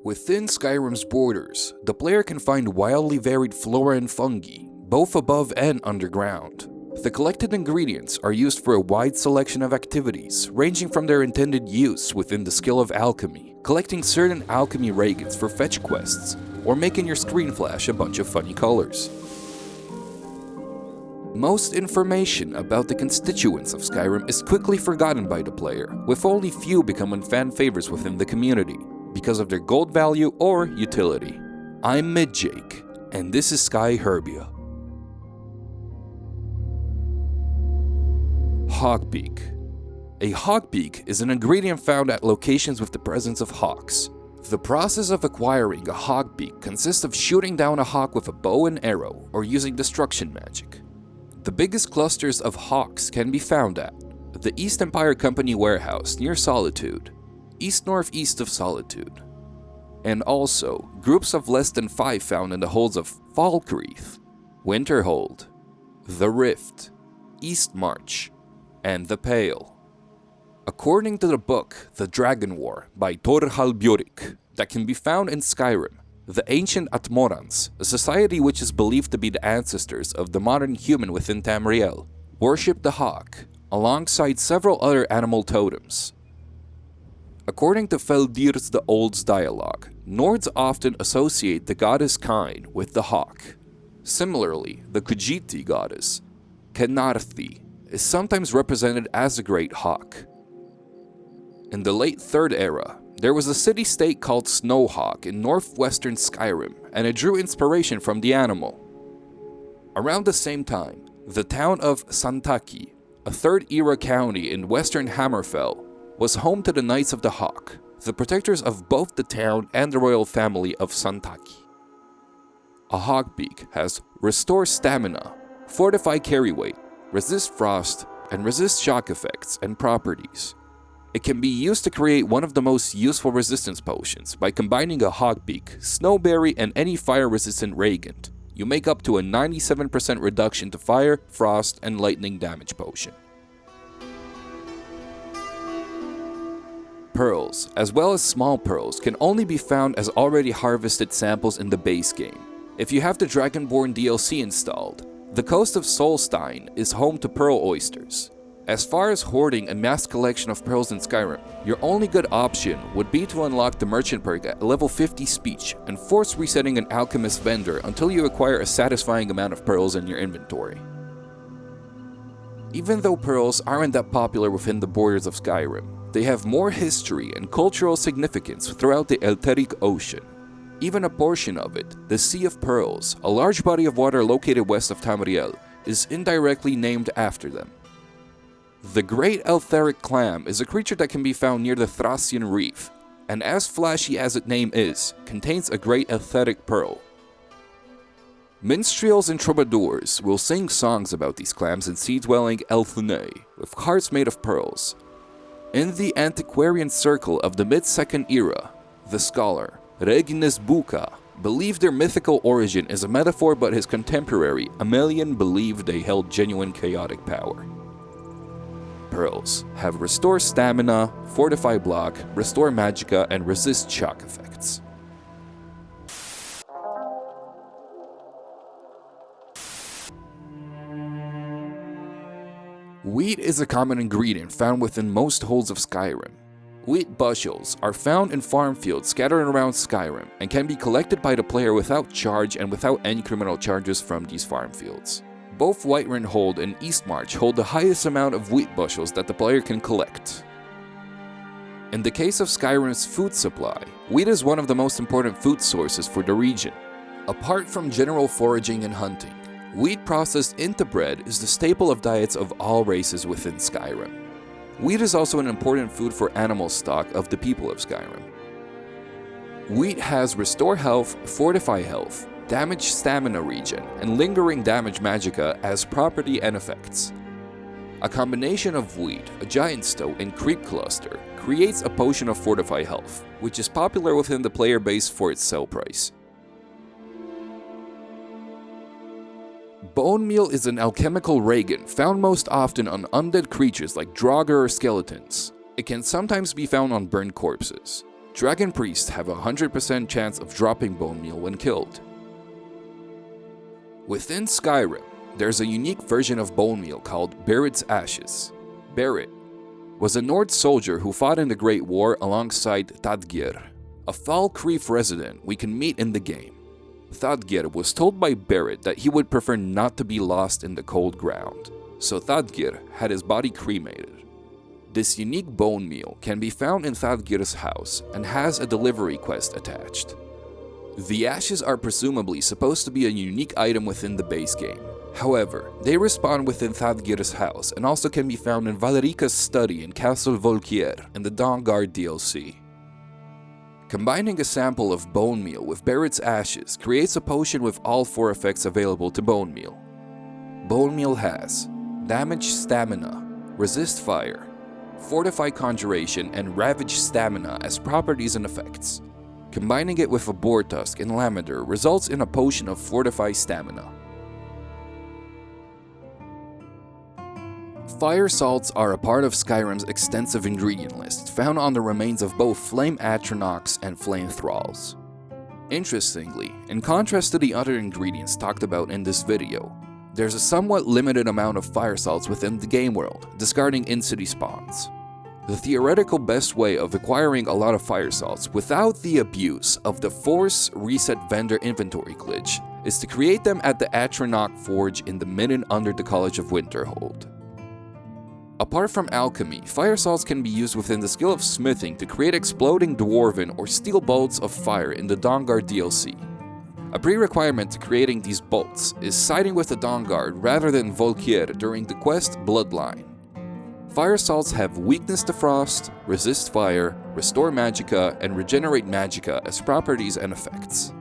Within Skyrim's borders, the player can find wildly varied flora and fungi, both above and underground. The collected ingredients are used for a wide selection of activities, ranging from their intended use within the skill of alchemy, collecting certain alchemy reagents for fetch quests, or making your screen flash a bunch of funny colors. Most information about the constituents of Skyrim is quickly forgotten by the player, with only few becoming fan favorites within the community, because of their gold value or utility. I'm Mid-Jake, and this is SkyHerbia. Hawkbeak. A hawkbeak is an ingredient found at locations with the presence of hawks. The process of acquiring a hawkbeak consists of shooting down a hawk with a bow and arrow or using destruction magic. The biggest clusters of hawks can be found at the East Empire Company warehouse near Solitude, east-northeast of Solitude, and also groups of less than 5 found in the holds of Falkreath, Winterhold, the Rift, East March, and the Pale. According to the book The Dragon War by Thorhall Bjork, that can be found in Skyrim, the ancient Atmorans, a society which is believed to be the ancestors of the modern human within Tamriel, worshipped the hawk, alongside several other animal totems. According to Feldir's the Old's dialogue, Nords often associate the goddess Kine with the hawk. Similarly, the Khajiit goddess, Kenarthi, is sometimes represented as a great hawk. In the late Third Era, there was a city-state called Snowhawk in northwestern Skyrim, and it drew inspiration from the animal. Around the same time, the town of Santaki, a Third-Era county in western Hammerfell, was home to the Knights of the Hawk, the protectors of both the town and the royal family of Santaki. A hawkbeak has restore stamina, fortify carry weight, resist frost, and resist shock effects and properties. It can be used to create one of the most useful resistance potions by combining a hawkbeak, snowberry, and any fire-resistant reagent. You make up to a 97% reduction to fire, frost, and lightning damage potion. Pearls, as well as small pearls, can only be found as already harvested samples in the base game. If you have the Dragonborn DLC installed, the coast of Solstein is home to pearl oysters. As far as hoarding a mass collection of pearls in Skyrim, your only good option would be to unlock the merchant perk at level 50 speech and force resetting an alchemist vendor until you acquire a satisfying amount of pearls in your inventory. Even though pearls aren't that popular within the borders of Skyrim, they have more history and cultural significance throughout the Elteric Ocean. Even a portion of it, the Sea of Pearls, a large body of water located west of Tamriel, is indirectly named after them. The Great Eltheric Clam is a creature that can be found near the Thracian Reef, and as flashy as its name is, contains a Great Eltheric Pearl. Minstrels and troubadours will sing songs about these clams in sea-dwelling Elfune, with hearts made of pearls. In the antiquarian circle of the mid-Second Era, the scholar, Regnis Buka, believed their mythical origin is a metaphor, but his contemporary, Amelian, believed they held genuine chaotic power. Pearls have restore stamina, fortify block, restore magicka, and resist shock effects. Wheat is a common ingredient found within most holds of Skyrim. Wheat bushels are found in farm fields scattered around Skyrim and can be collected by the player without charge and without any criminal charges from these farm fields. Both Whiterun Hold and Eastmarch hold the highest amount of wheat bushels that the player can collect. In the case of Skyrim's food supply, wheat is one of the most important food sources for the region. Apart from general foraging and hunting, wheat processed into bread is the staple of diets of all races within Skyrim. Wheat is also an important food for animal stock of the people of Skyrim. Wheat has restore health, fortify health, damage stamina regen, and lingering damage magicka as property and effects. A combination of wheat, a giant stone, and creep cluster creates a potion of fortify health, which is popular within the player base for its sell price. Bone meal is an alchemical reagent found most often on undead creatures like Draugr or skeletons. It can sometimes be found on burned corpses. Dragon Priests have a 100% chance of dropping bone meal when killed. Within Skyrim, there's a unique version of bone meal called Berit's Ashes. Berit was a Nord soldier who fought in the Great War alongside Thadgir, a Falkreath resident we can meet in the game. Thadgir was told by Berit that he would prefer not to be lost in the cold ground, so Thadgir had his body cremated. This unique bone meal can be found in Thadgir's house and has a delivery quest attached. The ashes are presumably supposed to be a unique item within the base game. However, they respawn within Thadgir's house and also can be found in Valerica's study in Castle Volkier in the Dawnguard DLC. Combining a sample of bone meal with Berit's ashes creates a potion with all 4 effects available to bone meal. Bone meal has damage stamina, resist fire, fortify conjuration, and ravage stamina as properties and effects. Combining it with a boar tusk and lavender results in a potion of fortify stamina. Fire salts are a part of Skyrim's extensive ingredient list, found on the remains of both flame atronachs and flame thralls. Interestingly, in contrast to the other ingredients talked about in this video, there's a somewhat limited amount of fire salts within the game world, discarding in-city spawns. The theoretical best way of acquiring a lot of fire salts without the abuse of the force reset vendor inventory glitch is to create them at the Atronach Forge in the midden under the College of Winterhold. Apart from alchemy, fire salts can be used within the skill of smithing to create exploding dwarven or steel bolts of fire in the Dawnguard DLC. A pre-requirement to creating these bolts is siding with the Dawnguard rather than Volkier during the quest Bloodline. Fire salts have weakness to frost, resist fire, restore magicka, and regenerate magicka as properties and effects.